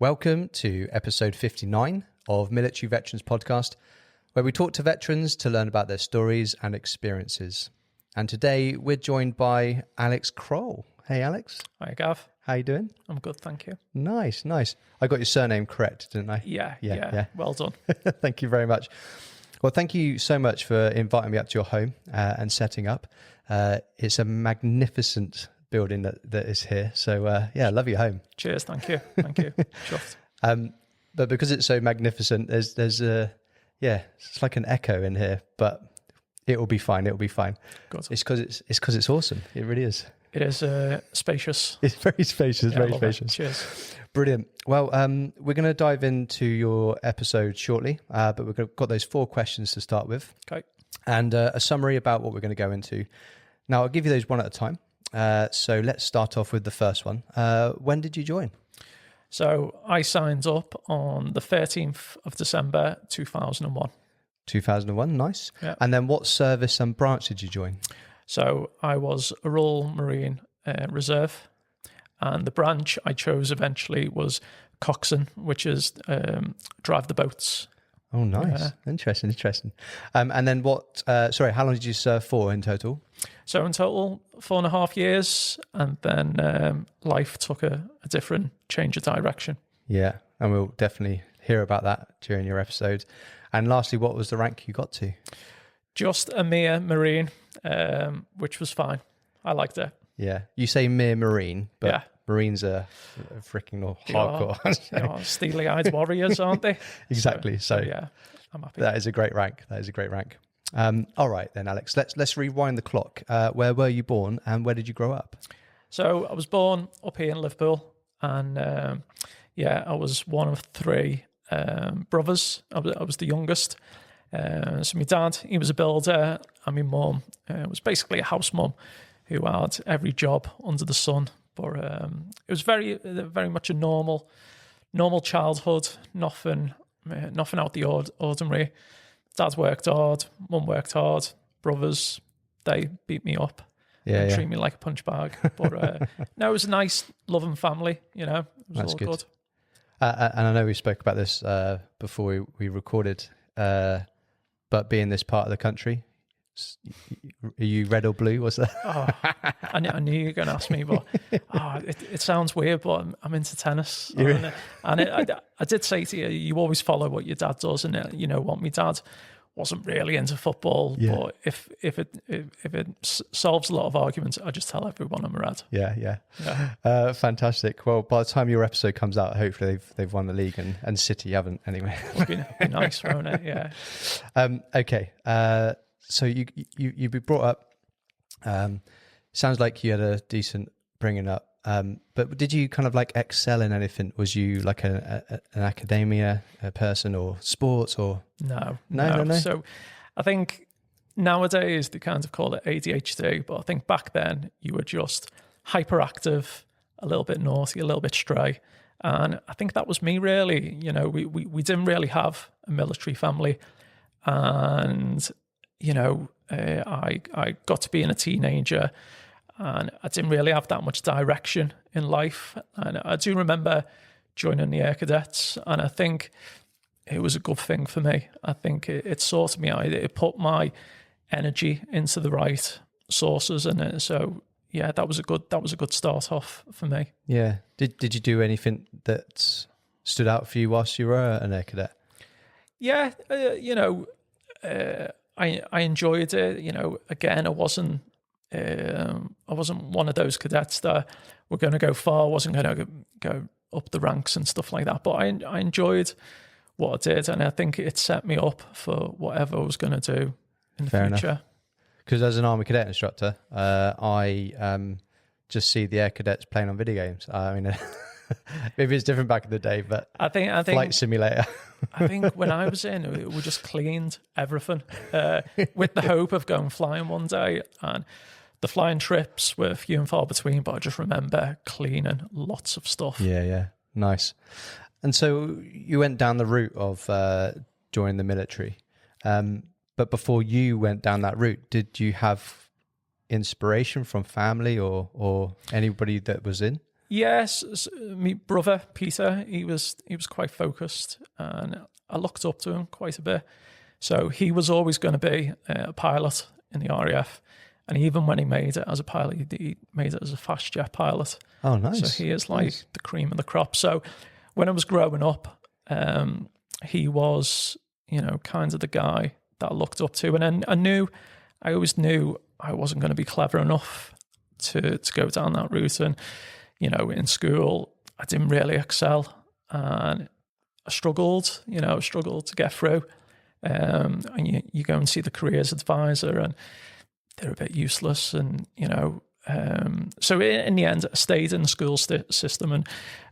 Welcome to episode 59 of Military Veterans Podcast, where we talk to veterans to learn about their stories and experiences. And today we're joined by Alex Krol. Hey, Alex. Hi, Gav. How you doing? I'm good, thank you. Nice. I got your surname correct, didn't I? Yeah. Well done. Thank you very much. Well, thank you so much for inviting me up to your home and setting up. It's a magnificent building that is here. So I love your home. Cheers, thank you. Chuffed. But because it's so magnificent, there's it's like an echo in here, but it will be fine. Good. It's because it's awesome. It really is. It is spacious. It's very spacious, Yeah, very spacious. Cheers. Brilliant. Well, we're going to dive into your episode shortly, but we've got those 4 questions to start with. Okay. And a summary about what we're going to go into. Now, I'll give you those one at a time. So let's start off with the first one. When did you join? So I signed up on the 13th of December 2001. 2001, nice. Yeah. And then what service and branch did you join? So I was a Royal Marine Reserve, and the branch I chose eventually was coxswain, which is drive the boats. Oh, nice. Interesting. And then how long did you serve for in total? So in total, 4.5 years, and then life took a different change of direction. Yeah, and we'll definitely hear about that during your episode. And lastly, what was the rank you got to? Just a mere Marine, which was fine. I liked it. Yeah, you say mere Marine, but yeah. Marines are freaking hardcore. Steely-eyed warriors, aren't they? Exactly. So yeah, I'm happy. That is a great rank. All right then, Alex. Let's rewind the clock. Where were you born, and where did you grow up? So I was born up here in Liverpool, and I was one of 3 brothers. I was the youngest. So my dad, he was a builder, and my mum was basically a house mum who had every job under the sun. But it was very much a normal childhood. Nothing out the ordinary. Dad worked hard, mum worked hard. Brothers, they beat me up and treat me like a punch bag. But no, it was a nice, loving family. You know, it was That's all good. And I know we spoke about this before we recorded. But being this part of the country, are you red or blue? What's that? I knew you were going to ask me, but it sounds weird, but I'm into tennis. I did say to you, you always follow what your dad does, and you know what, my dad wasn't really into football, but if it solves a lot of arguments, I just tell everyone I'm a red. Yeah. Fantastic. Well, by the time your episode comes out, hopefully they've won the league and City haven't anyway. Would be nice, won't it? Yeah. Okay. So you'd be brought up. Sounds like you had a decent bringing up. But did you kind of like excel in anything? Was you like an academia person or sports or? No. So I think nowadays they kind of call it ADHD, but I think back then you were just hyperactive, a little bit naughty, a little bit stray. And I think that was me really. You know, we didn't really have a military family. And, you know, I got to being a teenager, and I didn't really have that much direction in life. And I do remember joining the Air Cadets, and I think it was a good thing for me. I think it sorted me out. It put my energy into the right sources, and so yeah, that was a good start off for me. Yeah. Did you do anything that stood out for you whilst you were an Air Cadet? Yeah, I enjoyed it. You know, again, I wasn't one of those cadets that were going to go far. Wasn't going to go up the ranks and stuff like that. But I enjoyed what I did, and I think it set me up for whatever I was going to do in the future. Because as an Army Cadet instructor, I just see the Air Cadets playing on video games. I mean, maybe it's different back in the day, but I think Flight Simulator. I think when I was in, we just cleaned everything with the hope of going flying one day. And the flying trips were few and far between, but I just remember cleaning lots of stuff. Yeah. Nice. And so you went down the route of joining the military. But before you went down that route, did you have inspiration from family or anybody that was in? Yes, my brother Peter, he was quite focused, and I looked up to him quite a bit. So he was always going to be a pilot in the RAF, and even when he made it as a pilot, he made it as a fast jet pilot. Oh, nice. So he is like the cream of the crop. So when I was growing up, he was, kind of the guy that I looked up to, and then I always knew I wasn't going to be clever enough to go down that route. And in school, I didn't really excel, and I struggled to get through. And you go and see the careers advisor, and they're a bit useless. And, so in the end, I stayed in the school system, and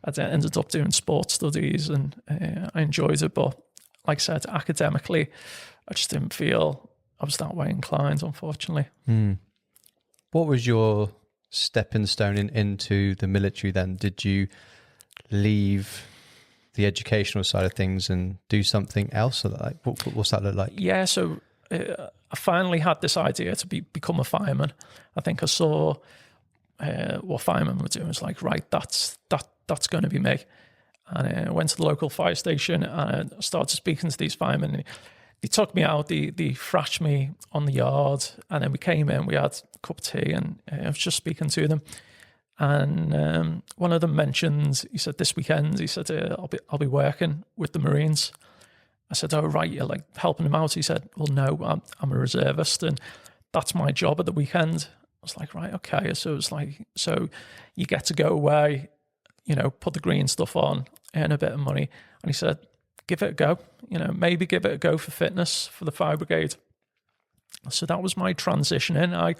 I ended up doing sports studies, and I enjoyed it. But like I said, academically, I just didn't feel I was that way inclined, unfortunately. What was your stepping stone into the military then? Did you leave the educational side of things and do something else? Or like, what's that look like? Yeah, so I finally had this idea to become a fireman. I think I saw what firemen were doing. It's like, right, that's going to be me. And I went to the local fire station, and I started speaking to these firemen. And they took me out, they thrashed me on the yard, and then we came in, we had a cup of tea, and I was just speaking to them. And one of them mentioned, he said, this weekend, he said, I'll be working with the Marines. I said, oh, right, you're like helping them out. He said, well, no, I'm a reservist, and that's my job at the weekend. I was like, right, okay. So it was like, so you get to go away, put the green stuff on, earn a bit of money. And he said, give it a go, maybe give it a go for fitness for the fire brigade. So that was my transition in. I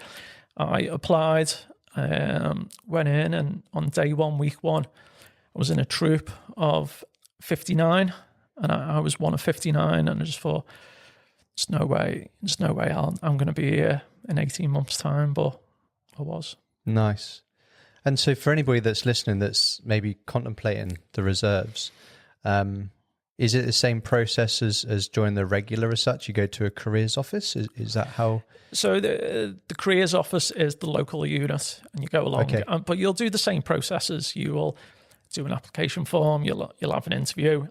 applied, went in, and on day one, week one, I was in a troop of 59, and I was one of 59, and I just thought, there's no way I'm going to be here in 18 months' time, but I was. Nice. And so for anybody that's listening that's maybe contemplating the reserves, is it the same process as joining the regular as such? You go to a careers office? Is that how? So the careers office is the local unit, and you go along. Okay. But you'll do the same processes. You will do an application form. You'll have an interview.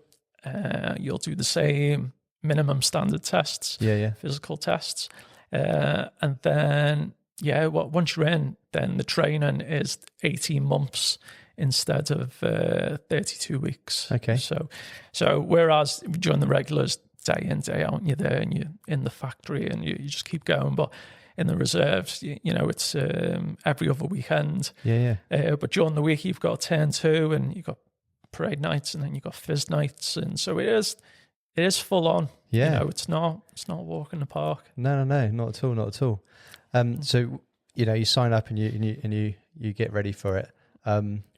You'll do the same minimum standard tests. Yeah. Physical tests, and then once you're in, then the training is 18 months. Instead of 32 weeks. Okay. So whereas during the regulars, day in, day out, and you're there and you're in the factory and you just keep going. But in the reserves, it's every other weekend. Yeah. But during the week, you've got turn two, and you've got parade nights, and then you've got fizz nights. And so it is full on. Yeah. It's not a walk in the park. No, not at all. So, you sign up and you get ready for it.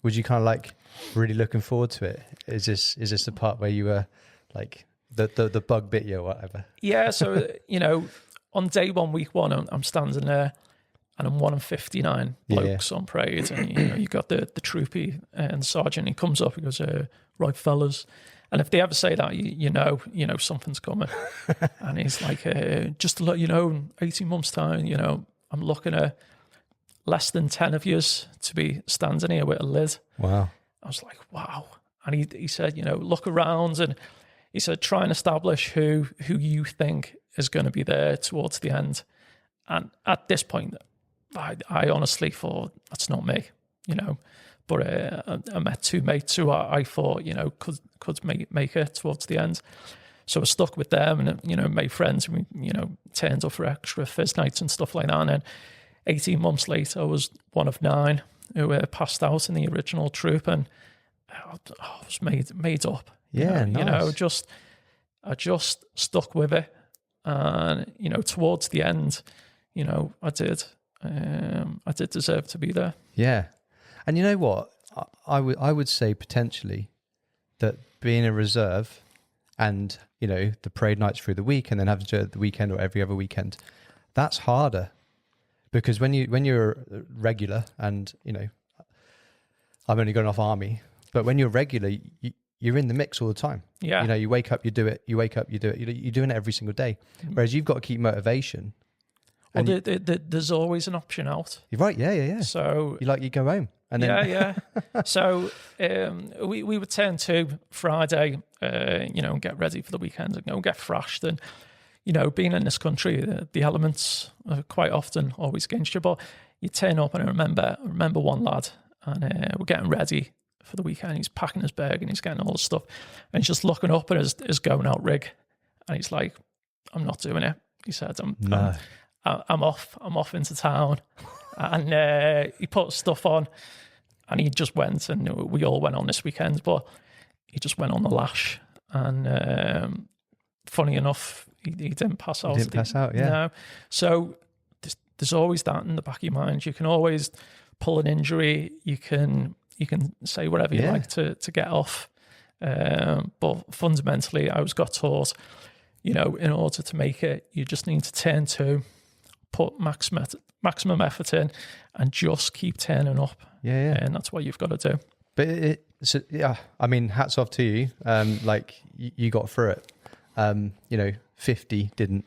Was you kind of like really looking forward to it? Is this the part where you were like the bug bit you or whatever? Yeah. So, on day one, week one, I'm standing there, and I'm one of 59 blokes on parade, and you got the troopy and the sergeant. He comes up, he goes, "Right, fellas." And if they ever say that, you know something's coming. And he's like, just to let you know, in 18 months' time, I'm looking at less than 10 of yous to be standing here with a lid. Wow. I was like, wow. And he said, look around, and he said, try and establish who you think is going to be there towards the end. And at this point, I honestly thought, that's not me, But I met two mates who I thought, could make it towards the end. So I stuck with them and, made friends. And we, turned up for extra fizz nights and stuff like that. And then 18 months later, I was one of 9 who passed out in the original troop, and I was made up. Yeah, nice. I just stuck with it, and towards the end, I did deserve to be there. Yeah, and you know what, I would say potentially that being a reserve, and the parade nights through the week, and then having to do it the weekend or every other weekend, that's harder. Because when you're regular, and I've only gone off army, but when you're regular, you're in the mix all the time. Yeah. You wake up, you do it. You wake up, you do it. You're doing it every single day. Whereas you've got to keep motivation. Well, there's always an option out. You're right. Yeah. So you go home, And then yeah. So we would turn to Friday, and get ready for the weekend and go and get thrashed. And, being in this country, the elements are quite often always against you. But you turn up, and I remember one lad, and we're getting ready for the weekend. He's packing his bag and he's getting all the stuff. And he's just looking up at his going out rig. And he's like, I'm not doing it. He said, I'm off into town. And he put stuff on and he just went, and we all went on this weekend, but he just went on the lash. And funny enough, he didn't pass out. He didn't pass out, yeah. No. So there's always that in the back of your mind. You can always pull an injury. You can say whatever you like to get off. But fundamentally, I got taught, in order to make it, you just need to turn to, put maximum effort in, and just keep turning up. Yeah. And that's what you've got to do. But I mean, hats off to you. You got through it. 50 didn't.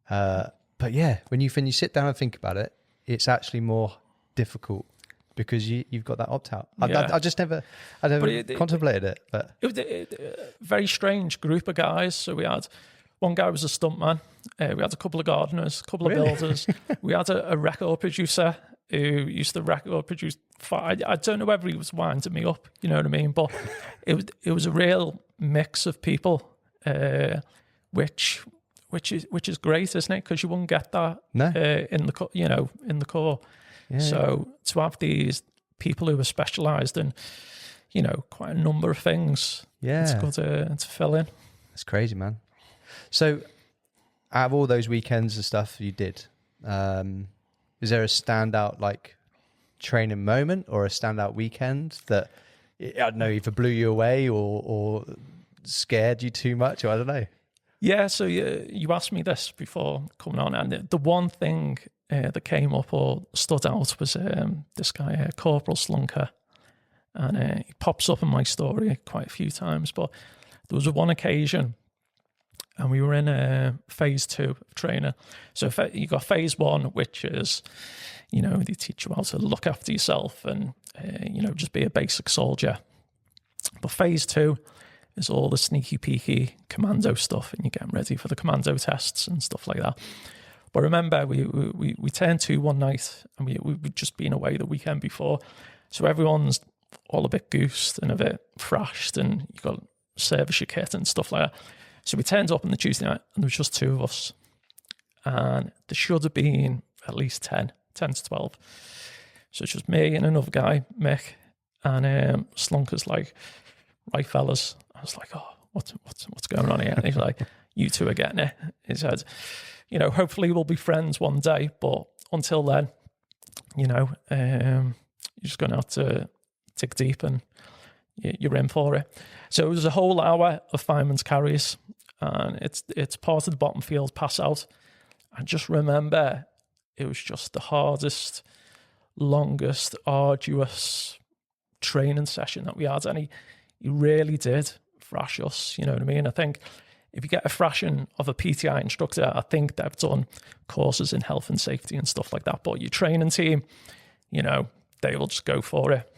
But yeah, when you sit down and think about it, it's actually more difficult because you've got that opt out. I never contemplated it. But it was a very strange group of guys. So we had one guy was a stuntman. We had a couple of gardeners, a couple of builders. We had a record producer who used to record produce. I don't know whether he was winding me up, you know what I mean? But it was a real mix of people, which is great, isn't it? Because you wouldn't get that in the core. Yeah. So to have these people who are specialised in, quite a number of things, it's good to fill in. It's crazy, man. So out of all those weekends and stuff you did, is there a standout training moment or a standout weekend that, I don't know, either blew you away or scared you too much, or I don't know? Yeah, so you asked me this before coming on, and the one thing that came up or stood out was this guy, Corporal Slunker. And he pops up in my story quite a few times, but there was one occasion, and we were in phase 2 of training. So you got phase 1, which is, they teach you how to look after yourself and, just be a basic soldier. But phase 2 is all the sneaky peeky commando stuff, and you're getting ready for the commando tests and stuff like that. But remember, we turned to one night, and we'd just been away the weekend before. So everyone's all a bit goosed and a bit thrashed, and you got to service your kit and stuff like that. So we turned up on the Tuesday night, and there was just 2 of us. And there should have been at least 10 to 12. So it's just me and another guy, Mick, and Slunker's like, right, fellas. I was like, oh, what's going on here? And he's like, you two are getting it. He said, hopefully we'll be friends one day, but until then, you're just going to have to dig deep, and you're in for it. So it was a whole hour of fireman's carries, and it's part of the bottom field pass out. And just remember, it was just the hardest, longest, arduous training session that we had, and he really did thrash us, you know what I mean? I think if you get a thrashing of a PTI instructor, I think they've done courses in health and safety and stuff like that, but your training team, they will just go for it.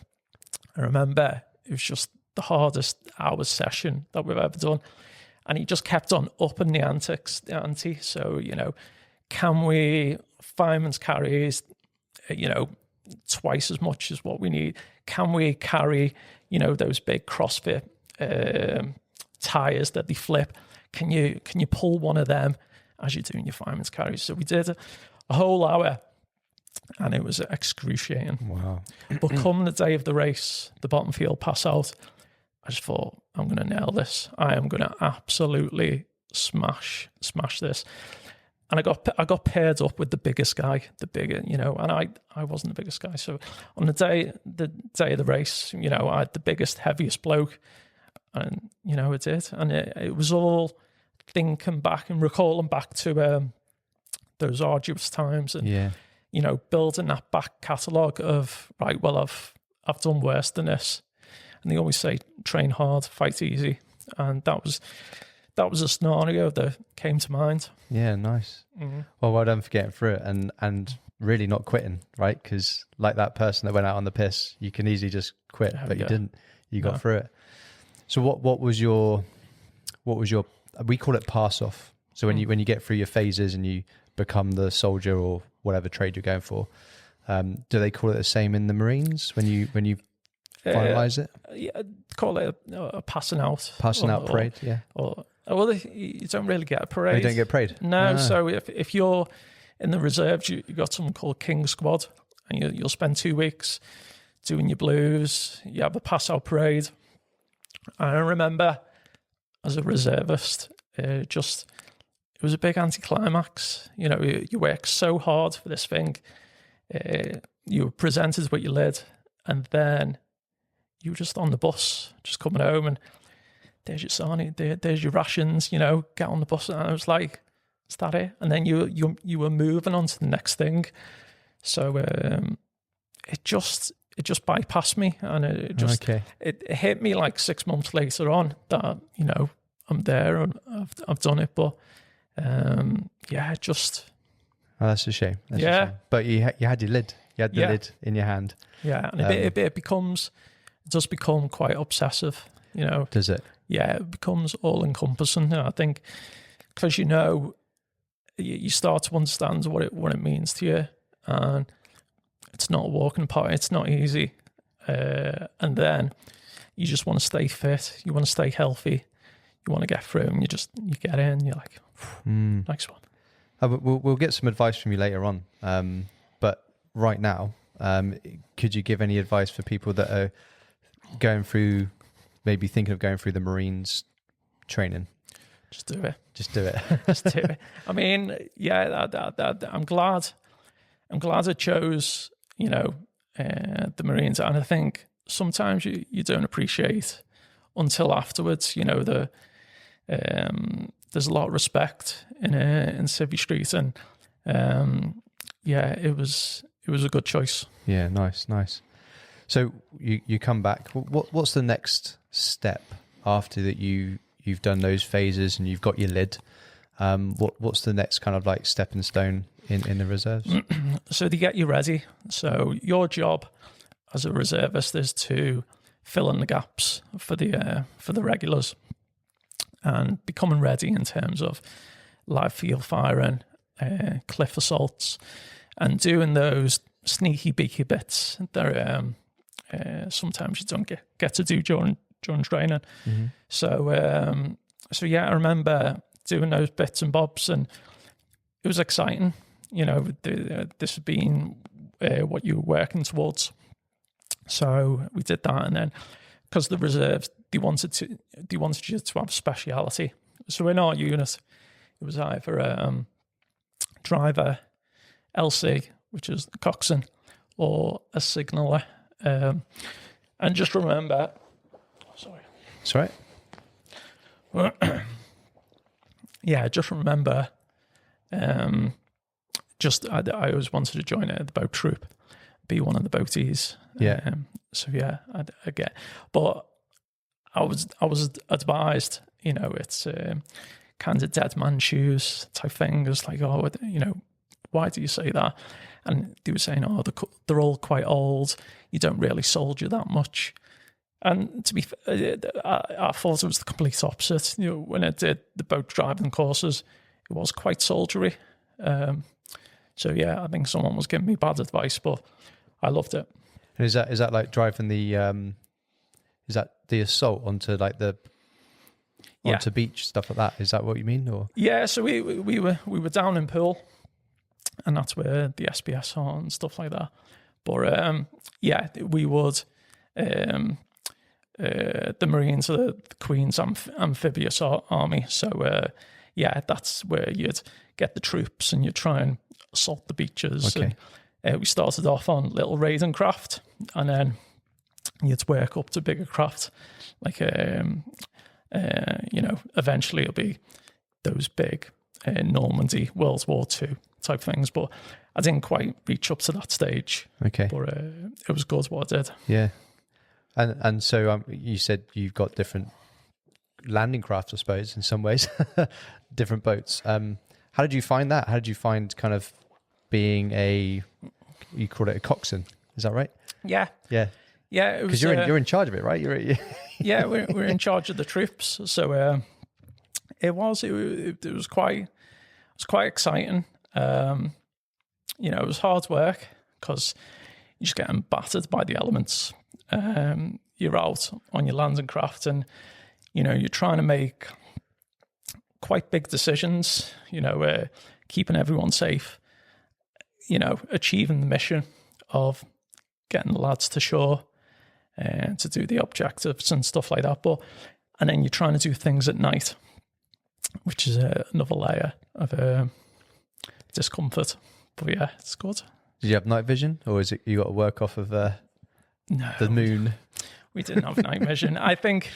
I remember it was just the hardest hour session that we've ever done, and he just kept on upping the ante. So, can we fireman's carries, twice as much as what we need? Can we carry, those big CrossFit tires that they flip? Can you pull one of them as you're doing your fireman's carries? So we did a whole hour, and it was excruciating. Wow. But come the day of the race, the bottom field pass out, I just thought, I'm going to nail this. I am going to absolutely smash this. And I got paired up with the biggest guy, and I wasn't the biggest guy. So on the day of the race, I had the biggest, heaviest bloke, and I did. And it was all thinking back and recalling back to those arduous times, and building that back catalogue of, right, well, I've done worse than this. And they always say, train hard, fight easy. And that was that was a scenario that came to mind. Yeah, nice. Well done for getting through it and really not quitting, right? Because like that person that went out on the piss, you can easily just quit, but you didn't. You got through it. So what was your we call it pass off. So when you get through your phases and you become the soldier or whatever trade you're going for, do they call it the same in the Marines when you finalize it? Yeah, call it a passing out. Parade, yeah. Well, you don't really get a parade. Oh, you don't get parade? No. So if you're in the reserves, you got something called King Squad, and you'll spend 2 weeks doing your blues. You have a pass out parade. I remember as a reservist, it was a big anticlimax. You know, you work so hard for this thing. You were presented with your lid, and then you were just on the bus, just coming home, and there's your sarnie, there's your rations. You know, get on the bus, and I was like, "Is that it?" And then you were moving on to the next thing. So it just bypassed me, and it hit me like 6 months later on that, you know, I'm there and I've done it, but just. Oh, that's a shame. That's a shame. But you had your lid. You had the lid in your hand. Yeah, and it does become quite obsessive, you know. Does it? Yeah, it becomes all encompassing. I think because you start to understand what it means to you, and it's not a walk in the park. It's not easy, and then you just want to stay fit. You want to stay healthy. You want to get through, and you get in. You're like, next one. We'll get some advice from you later on. But right now, could you give any advice for people that are maybe thinking of going through the Marines training? Just do it. Just do it. Just do it. I mean, yeah, I'm glad I chose, you know, the Marines. And I think sometimes you don't appreciate until afterwards, you know, there's a lot of respect in Civvy Street, and it was a good choice. Yeah, nice. So you come back. What's the next step after that? You've done those phases and you've got your lid. What's the next kind of like stepping stone in the reserves? So they get you ready. So your job as a reservist is to fill in the gaps for the regulars, and becoming ready in terms of live field firing, cliff assaults, and doing those sneaky beaky bits that sometimes you don't get to do during training. Mm-hmm. So I remember doing those bits and bobs, and it was exciting. You know, this had been what you were working towards. So we did that, and then because the reserves, they wanted you to have a speciality. So in our unit, it was either driver, LC, which is the coxswain, or a signaller. And just remember, sorry. That's right. Yeah, just remember, I always wanted to join the boat troop, be one of the boaties. Yeah. I get, but I was advised, you know, it's kind of dead man shoes type thing. It's like, oh, you know, why do you say that? And they were saying, oh, they're all quite old. You don't really soldier that much. And to be fair, I thought it was the complete opposite. You know, when I did the boat driving courses, it was quite soldiery. I think someone was giving me bad advice, but I loved it. And is that like driving the is that the assault onto like onto beach stuff like that? Is that what you mean? Or so we were down in Poole, and that's where the SBS are and stuff like that. But we would the Marines are the Queen's amphibious army. So that's where you'd get the troops and you'd try and assault the beaches. Okay. And, we started off on little raiding craft, and then you'd work up to bigger craft. Like, eventually it'll be those big Normandy, World War II type things. But I didn't quite reach up to that stage. Okay. But it was good what I did. Yeah. And so you said you've got different landing craft, I suppose, in some ways, different boats. How did you find that? How did you find kind of being you called it a coxswain? Is that right? Yeah. Yeah. Yeah. Because you're in charge of it, right? Yeah, we're in charge of the troops. So it was quite exciting. It was hard work because you're just getting battered by the elements. You're out on your landing craft and, you're trying to make quite big decisions, keeping everyone safe, achieving the mission of getting the lads to shore to do the objectives and stuff like that. And then you're trying to do things at night, which is another layer of discomfort. But yeah, it's good. Did you have night vision, or is it you got to work off of the moon? We didn't have night vision. I think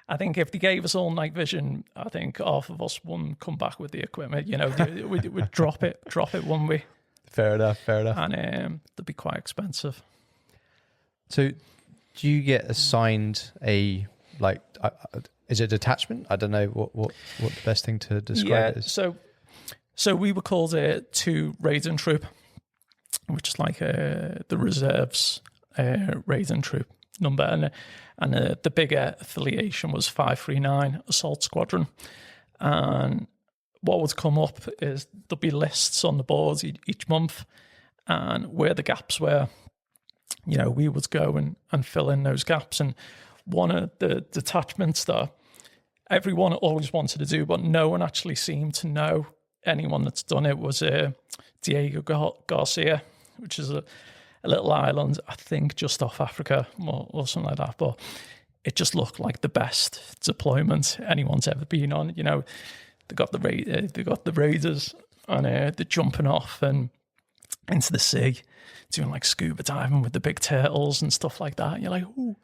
if they gave us all night vision, I think half of us wouldn't come back with the equipment. We'd drop it, wouldn't we? Fair enough. And they'd be quite expensive. So, do you get assigned is it a detachment? I don't know what the best thing to describe it is. So we were called a 2 raiding troop, which is like the reserves raiding troop number, and the bigger affiliation was 539 Assault Squadron. And what would come up is there'll be lists on the board each month, and where the gaps were, we would go and fill in those gaps. And one of the detachments that everyone always wanted to do, but no one actually seemed to know anyone that's done it, was Diego Garcia, which is a little island, I think, just off Africa or something like that. But it just looked like the best deployment anyone's ever been on. They got the raiders and they're jumping off and into the sea, doing like scuba diving with the big turtles and stuff like that. And you're like, ooh,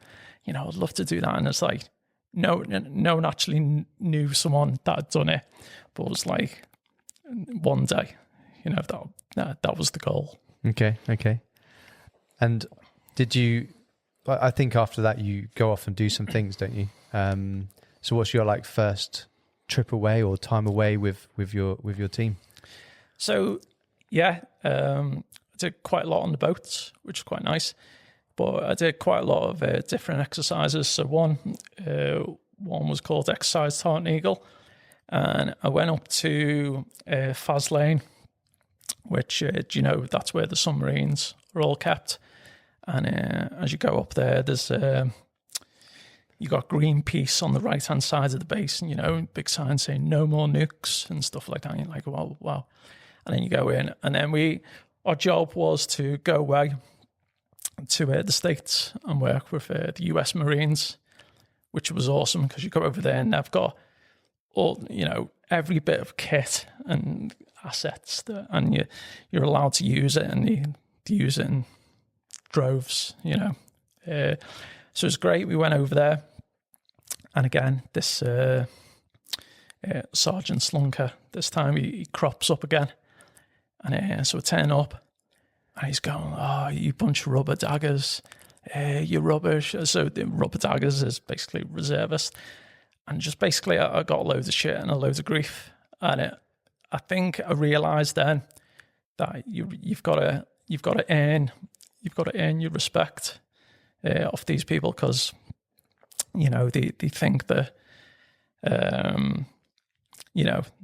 I'd love to do that. And it's like, no one actually knew someone that had done it, but it was like one day, that was the goal. Okay. And did you? I think after that you go off and do some things, don't you? So what's your first trip away or time away with your team? So yeah, I did quite a lot on the boats, which is quite nice. But I did quite a lot of different exercises. So one was called Exercise Tartan Eagle, and I went up to Faslane, which that's where the submarines are all kept. And as you go up there, there's you got Greenpeace on the right hand side of the base, and big signs saying no more nukes and stuff like that. And you're like, wow. And then you go in, and then our job was to go away to the States and work with the US Marines, which was awesome because you go over there and they've got all, every bit of kit and assets and you're allowed to use it, and you use it in droves, So it's great. We went over there, and again, this Sergeant Slunker, this time he crops up again, and so we turn up, and he's going, "Oh, you bunch of rubber daggers, you're rubbish." So the rubber daggers is basically reservist, and just basically I got loads of shit and a load of grief, and I think I realised then that you've got to earn your respect of these people, because they think that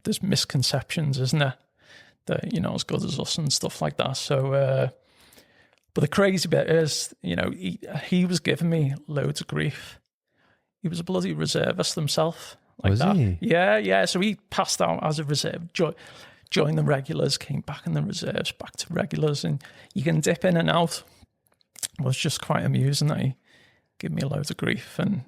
there's misconceptions, isn't there, that as good as us and stuff like that. So but the crazy bit is, he was giving me loads of grief. He was a bloody reservist himself, like was that. He? Yeah. So he passed out as a reserve, joined the regulars, came back in the reserves, back to regulars, and you can dip in and out. It was just quite amusing that he gave me loads of grief. And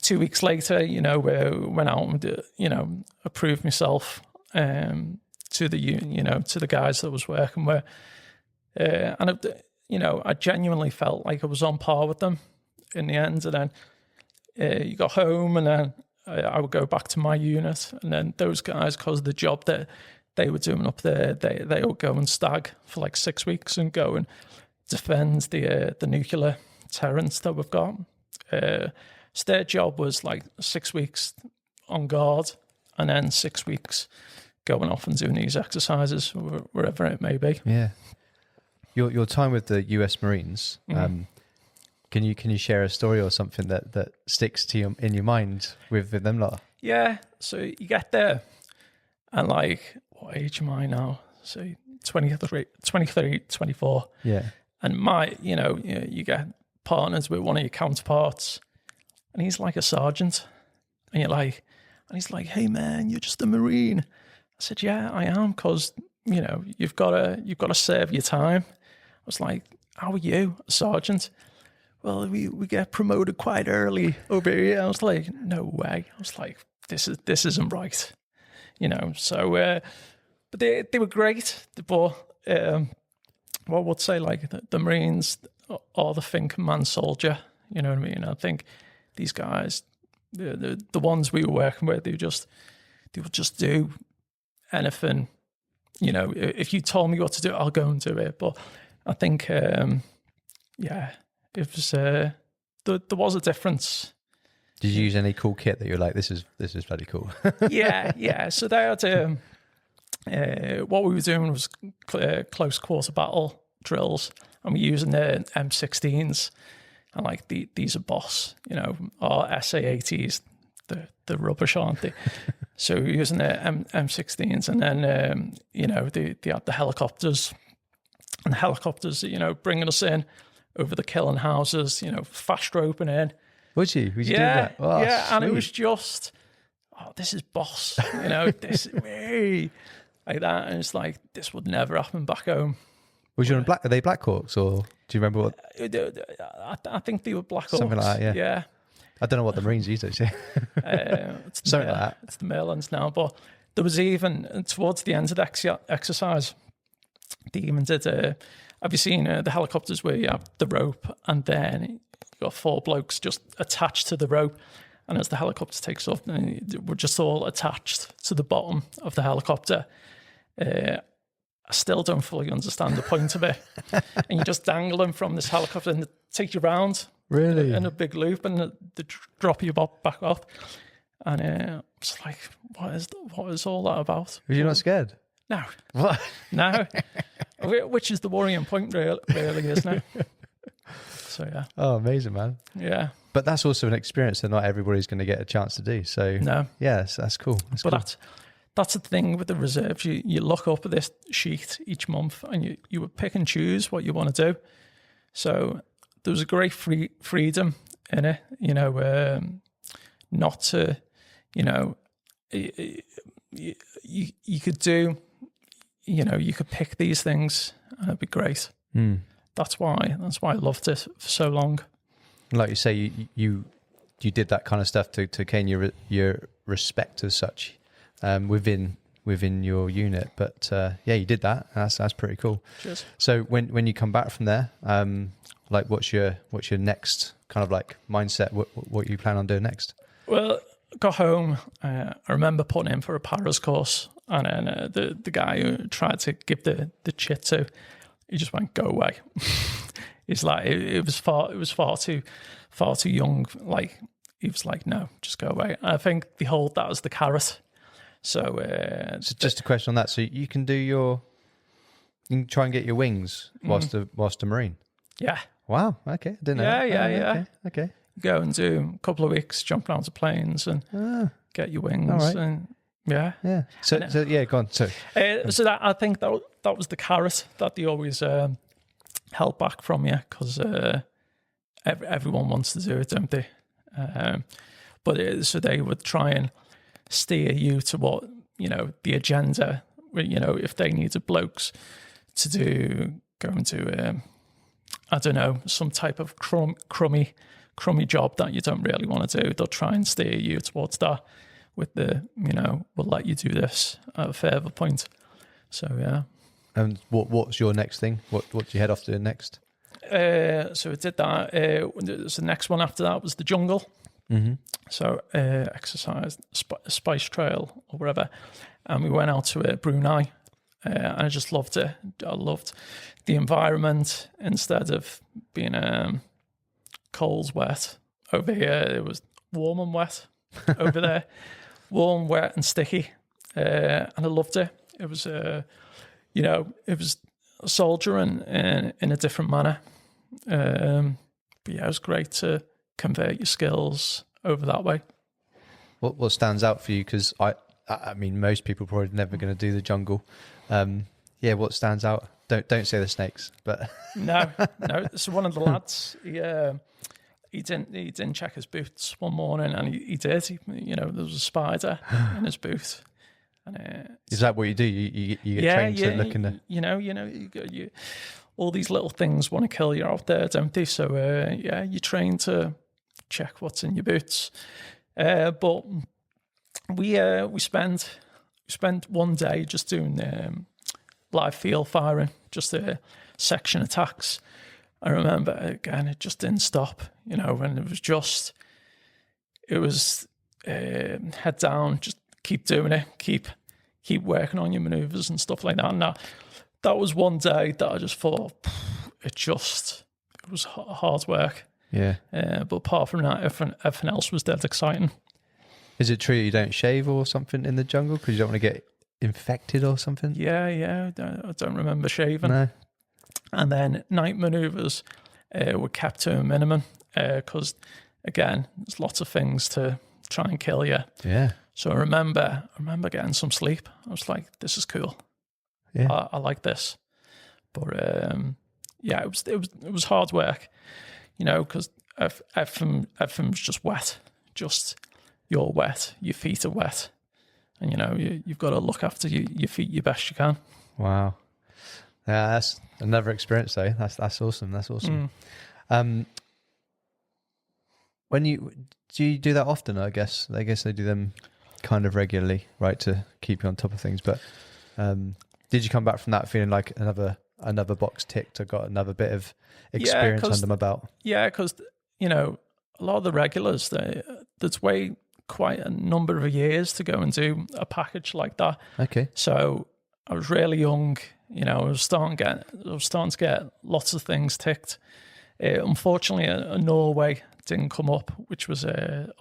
2 weeks later, went out and approved myself to the guys that I was working with, and I genuinely felt like I was on par with them in the end. And then you got home, and then I would go back to my unit, and then those guys, because of the job that they were doing up there, they would go and stag for like 6 weeks and go and defend the nuclear deterrence that we've got. So their job was like 6 weeks on guard and then 6 weeks going off and doing these exercises wherever it may be. Yeah. Your time with the US Marines, can you share a story or something that sticks to you in your mind with them lot? Yeah, so you get there and like, what age am I now? So 23, 24. Yeah. And you get partners with one of your counterparts and he's like a sergeant and he's like, hey man, you're just a Marine. I said, yeah, I am, because, you've got to serve your time. I was like, how are you, a sergeant? Well, we get promoted quite early over here. I was like, no way. I was like, this isn't right. So, but they were great. But I would say like the Marines are the thinking man soldier. You know what I mean? I think these guys, the ones we were working with, they would just do anything. If you told me what to do, I'll go and do it. But I think, it was there was a difference. Did you use any cool kit that you're like, this is bloody cool? Yeah. So they had what we were doing was close quarter battle drills, and we're using the M16s, and like these are boss, our SA-80s, the rubbish, aren't they? So we're using the M16s, and then they had the helicopters, and the helicopters, bringing us in over the killing houses, fast roping in. Would you do that? Oh, yeah, sweet. and it was just, this is boss, this way like that, and it's like, this would never happen back home. Was you on Are they Black Hawks, or do you remember what? I think they were Black Hawks. Something like that, Yeah. I don't know what the Marines used actually. Something like that. It's the Merlins now, but there was even towards the end of the exercise, they even did. Have you seen the helicopters where you have the rope and then you got 4 blokes just attached to the rope, and as the helicopter takes off, we're just all attached to the bottom of the helicopter. I still don't fully understand the point of it. And you just dangle them from this helicopter and they take you round. Really? In a big loop, and they drop you back off. And it's like, what is all that about? Were you not scared? No. What? No. Which is the worrying point, really, isn't it? So, yeah. Oh, amazing, man. Yeah. But that's also an experience that not everybody's going to get a chance to do. So, no. Yeah, that's cool. That's the thing with the reserves. You look up at this sheet each month and you would pick and choose what you want to do. So there was a great freedom in it, not to, you could do, you could pick these things and it'd be great. Mm. That's why I loved it for so long. Like you say, you did that kind of stuff to gain your respect as such within your unit. But you did that. That's pretty cool. Cheers. So when you come back from there, like what's your next kind of like mindset? What you plan on doing next? Well, got home. I remember putting in for a paras course, and then the guy who tried to give the chit to, he just went, "Go away." He's like, it was far too young. Like he was like, "No, just go away." And I think they hold that as the carrot. So just a question on that. So you can you can try and get your wings whilst a Marine. Yeah. Wow. Okay. I didn't know. Yeah. Okay. Go and do a couple of weeks, jump around to planes and get your wings. All right. And yeah. So yeah, go on. So that I think that was the carrot that they always held back from you, because everyone wants to do it, don't they? So they would try and steer you to what, the agenda, if they needed blokes to go into, I don't know, some type of crummy job that you don't really want to do. They'll try and steer you towards that with the, we'll let you do this at a further point. So, yeah. And what's your next thing? What do you head off to next? So we did that. So the next one after that was the jungle. Mm-hmm. So exercise, Spice Trail or wherever. And we went out to Brunei. And I just loved it. I loved the environment instead of being cold, wet, Over here, it was warm and wet. Over there, warm, wet, and sticky. And I loved it. It was, it was soldiering in a different manner. But yeah, it was great to convert your skills over that way. What stands out for you? Because I mean, most people probably never going to do the jungle. What stands out? Don't say the snakes, but no. So one of the lads, he didn't check his boots one morning, and he did. There was a spider in his boot. And is that what you do? You get trained to look in the... you all these little things want to kill you out there, don't they? So you're trained to check what's in your boots. But we spent one day just doing live field firing, just section attacks. I remember, again, it just didn't stop, and it was head down, just keep doing it, keep working on your maneuvers and stuff like that. And that was one day that I just thought, it was hard work. Yeah. But apart from that, everything else was dead exciting. Is it true you don't shave or something in the jungle because you don't want to get infected or something? Yeah. I don't remember shaving. No. And then night maneuvers were kept to a minimum because, again, there's lots of things to try and kill you. Yeah. So I remember getting some sleep. I was like, this is cool. Yeah. I like this. But it was hard work, because everything's just wet. Just you're wet, your feet are wet, and you've got to look after your feet your best you can. Wow. Yeah, that's another experience though. That's awesome. That's awesome. Do you do that often? I guess they do them kind of regularly, right, to keep you on top of things. But did you come back from that feeling like another box ticked? I got another bit of experience under my belt. Yeah, because a lot of the regulars, there's quite a number of years to go and do a package like that. Okay. So I was really young. I was starting to get lots of things ticked. Unfortunately, Norway didn't come up, which was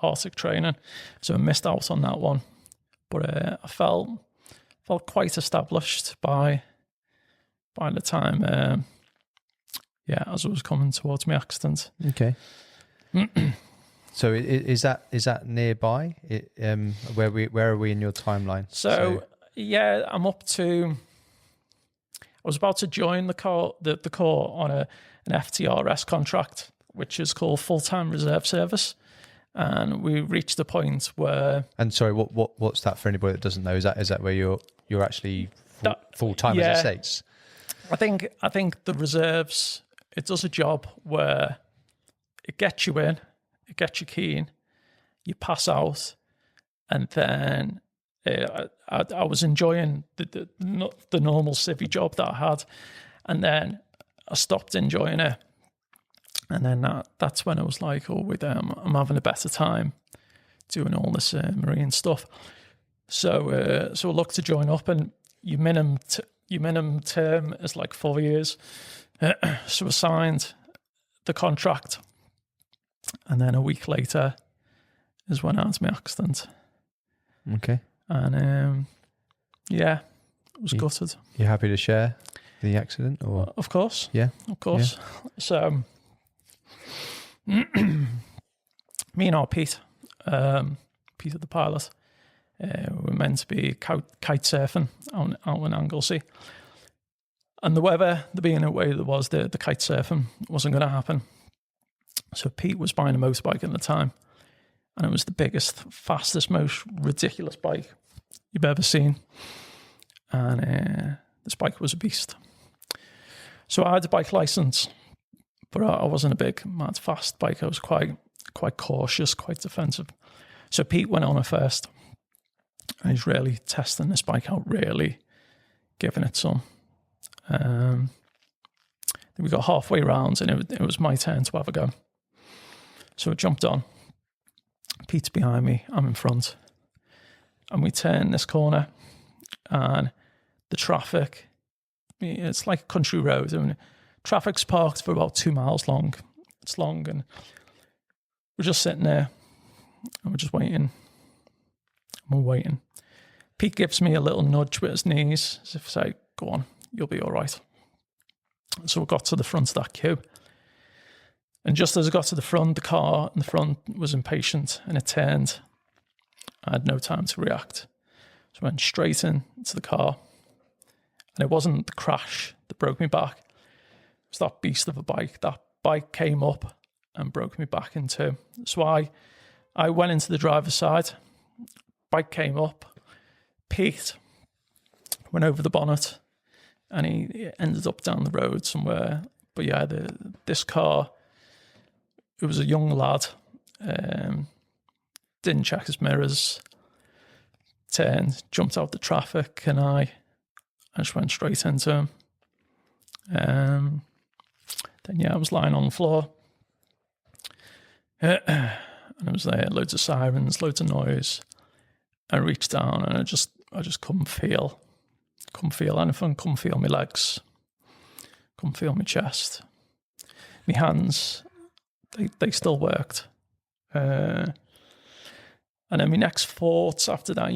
Arctic training, so I missed out on that one. But I felt quite established by the time, as I was coming towards my accident. Okay. So is that nearby? Where are we in your timeline? So I'm up to. I was about to join the Corps on an FTRS contract, which is called full-time reserve service, and we reached the point where. And sorry, what's that for anybody that doesn't know? Is that where you're actually full-time as it states? I think the reserves, it does a job where it gets you in, it gets you keen, you pass out, and then. I was enjoying the normal civvy job that I had, and then I stopped enjoying it, and then that's when I was like, oh, I'm having a better time doing all this marine stuff. So I looked to join up, and your minimum term is like 4 years. So I signed the contract, and then a week later is when I had my accident. Okay. And it was gutted. You happy to share the accident, or? Of course. Yeah. Of course. Yeah. So me and our Peter the pilot, we were meant to be kite surfing out in Anglesey. And the weather, the being the way there was, the kite surfing wasn't going to happen. So Pete was buying a motorbike at the time. And it was the biggest, fastest, most ridiculous bike you've ever seen. And this bike was a beast. So I had a bike license, but I wasn't a big, mad, fast bike. I was quite cautious, quite defensive. So Pete went on it first. And he's really testing this bike out, really giving it some. Then we got halfway round, and it was my turn to have a go. So I jumped on. Pete's behind me, I'm in front. And we turn this corner, and the traffic, it's like a country road. I mean, traffic's parked for about 2 miles long. It's long, and we're just sitting there and we're just waiting. We're waiting. Pete gives me a little nudge with his knees, as if to say, go on, you'll be all right. So we got to the front of that queue. And just as I got to the front, the car in the front was impatient and it turned. I had no time to react. So I went straight into the car. And it wasn't the crash that broke me back. It was that beast of a bike. That bike came up and broke me back in two. So I went into the driver's side. Bike came up. Pete went over the bonnet and he ended up down the road somewhere. But yeah, this car, it was a young lad, didn't check his mirrors, turned, jumped out the traffic, and I just went straight into him. Then yeah, I was lying on the floor. And I was there, loads of sirens, loads of noise. I reached down and I just couldn't feel anything, couldn't feel my legs, couldn't feel my chest. My hands, they still worked. And then my next thoughts after that,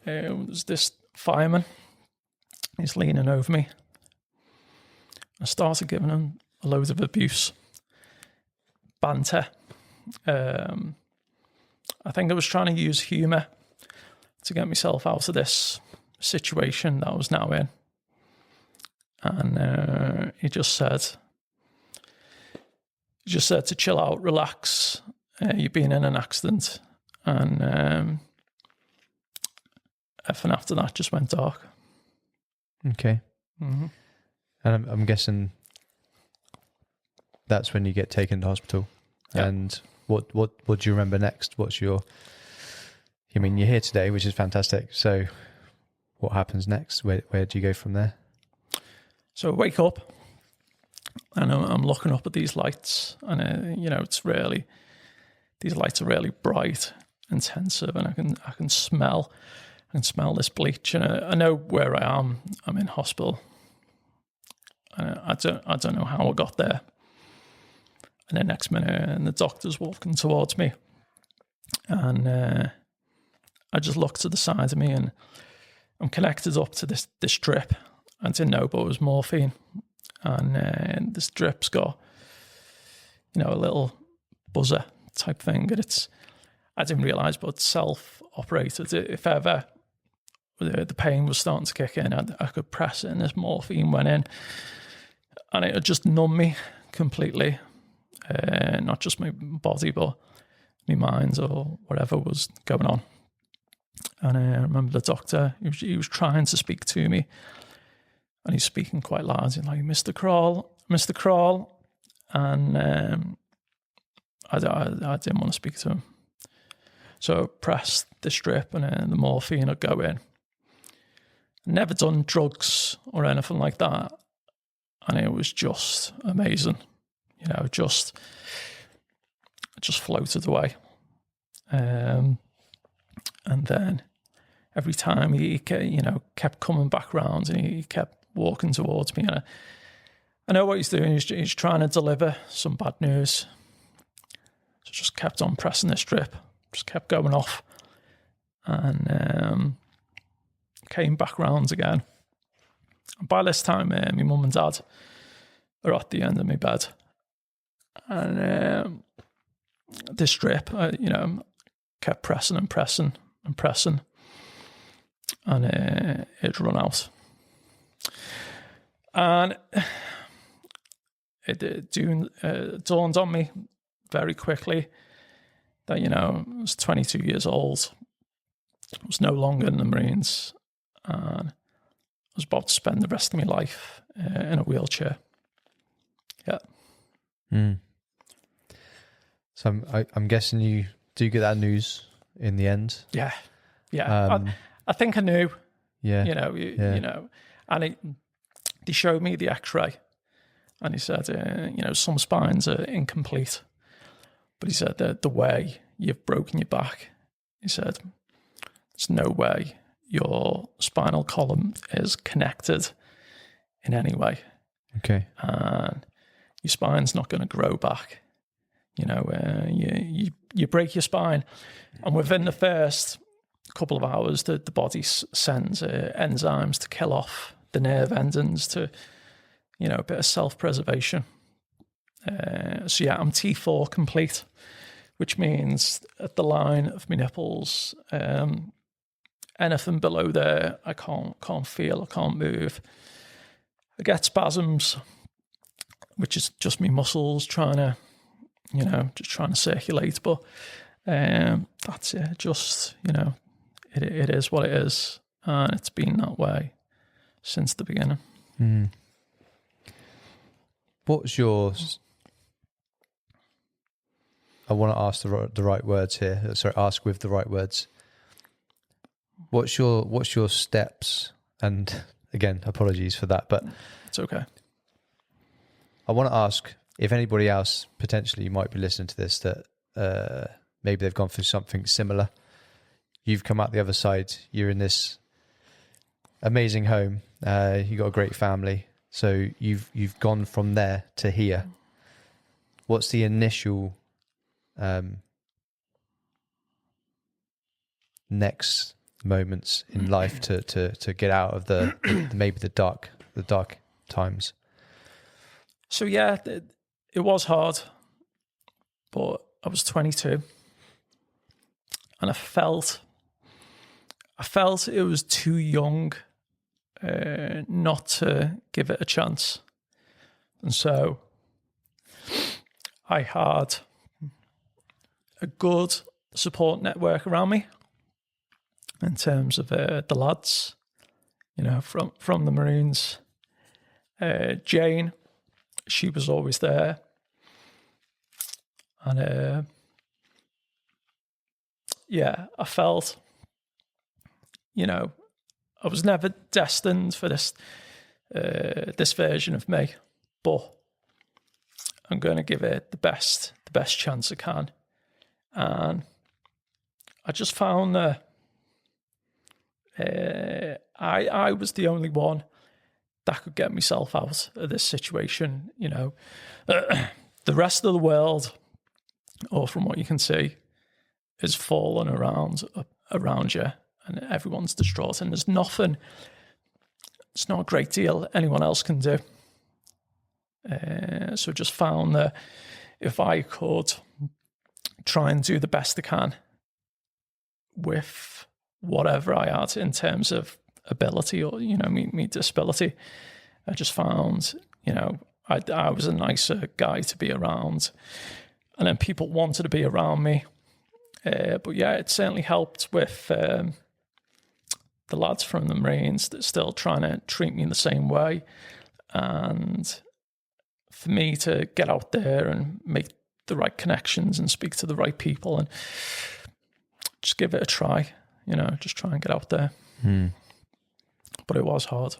was this fireman. He's leaning over me. I started giving him a load of abuse, banter. I think I was trying to use humour to get myself out of this situation that I was now in. And he just said to chill out, relax. You've been in an accident. And after that just went dark. Okay. Mm-hmm. And I'm guessing that's when you get taken to hospital. Yep. And what do you remember next? You're here today, which is fantastic. So what happens next? Where do you go from there? So I wake up and I'm looking up at these lights and, it's really, these lights are really bright, intensive, and I can smell this bleach. And I know where I am. I'm in hospital. I don't know how I got there. And the next minute, and the doctor's walking towards me. And I just look to the side of me and I'm connected up to this drip. I didn't know, but it was morphine. And this drip's got, a little buzzer type thing. And I didn't realise, but self-operated. If ever the pain was starting to kick in, I could press it and this morphine went in. And it would just numb me completely. Not just my body, but my mind or whatever was going on. And I remember the doctor, he was trying to speak to me. And he's speaking quite loud. He's like, Mr. Krol. And I didn't want to speak to him. So I pressed the strip and the morphine would go in. Never done drugs or anything like that. And it was just amazing. Just floated away. And then every time he kept coming back round and he kept walking towards me. And I know what he's doing. He's trying to deliver some bad news. So just kept on pressing this strip. Just kept going off. And came back round again. And by this time, my mum and dad are at the end of my bed. And this strip, kept pressing and pressing and pressing. And it'd run out. And it dawned on me very quickly that, I was 22 years old. I was no longer in the Marines. And I was about to spend the rest of my life in a wheelchair. Yeah. Mm. So I'm guessing you do get that news in the end. Yeah. I think I knew. Yeah. And they showed me the X-ray, and he said, some spines are incomplete, but he said that the way you've broken your back, he said, there's no way your spinal column is connected in any way. Okay. And your spine's not going to grow back. you break your spine, and within the first couple of hours, the body sends enzymes to kill off the nerve endings to, a bit of self-preservation. So yeah, I'm T4 complete, which means at the line of my nipples, anything below there, I can't feel, I can't move. I get spasms, which is just me muscles trying to, just trying to circulate. But that's it. Just, it is what it is, and it's been that way since the beginning. Mm. What's yours? I want to ask the right words here. Sorry, ask with the right words. What's your steps? And again, apologies for that, but it's okay. I want to ask if anybody else potentially might be listening to this that maybe they've gone through something similar. You've come out the other side. You're in this amazing home. You've got a great family. So you've gone from there to here. What's the initial next moments in life to get out of the maybe the dark times? So yeah, it was hard, but I was 22, and I felt it was too young not to give it a chance. And so I had a good support network around me in terms of the lads, from the Marines. Jane, she was always there. And I felt, I was never destined for this version of me, but I'm going to give it the best chance I can. And I just found that I was the only one that could get myself out of this situation. The rest of the world, or from what you can see, is falling around you, and everyone's distraught, and there's nothing. It's not a great deal anyone else can do. So I just found that if I could try and do the best I can with whatever I had in terms of ability or, me disability, I just found, I was a nicer guy to be around, and then people wanted to be around me. But yeah, it certainly helped with the lads from the Marines that still trying to treat me in the same way. And for me to get out there and make the right connections and speak to the right people and just give it a try, just try and get out there. But it was hard.